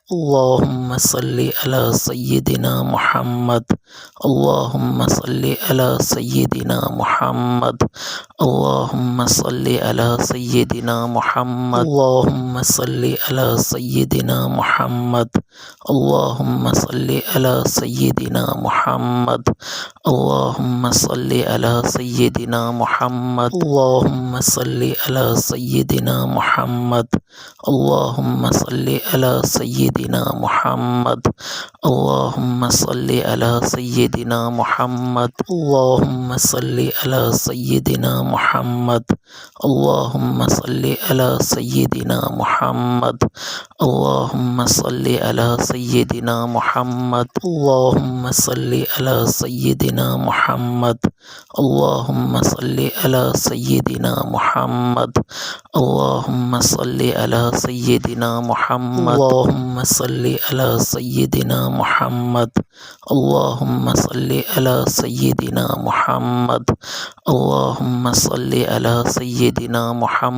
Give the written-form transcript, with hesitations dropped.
اللهم صل على سيدنا محمد. اللهم صل على سيدنا محمد. اللهم صل على سيدنا محمد. اللهم صل على سيدنا محمد. اللهم صل على سيدنا محمد. اللهم صل على سيدنا محمد. اللهم صل على سيدنا محمد. اللهم صل على سيدنا محمد. اللهم صل على سيدنا محمد. اللهم صل على سيدنا محمد. اللهم صل على سيدنا محمد. اللهم صل على سيدنا محمد. اللهم صل على سيدنا محمد. اللهم صل على سيدنا محمد. اللهم صل على سيدنا محمد. اللهم صل على سيدنا محمد. اللهم صل على سيدنا محمد. اللهم صل على سيدنا محمد.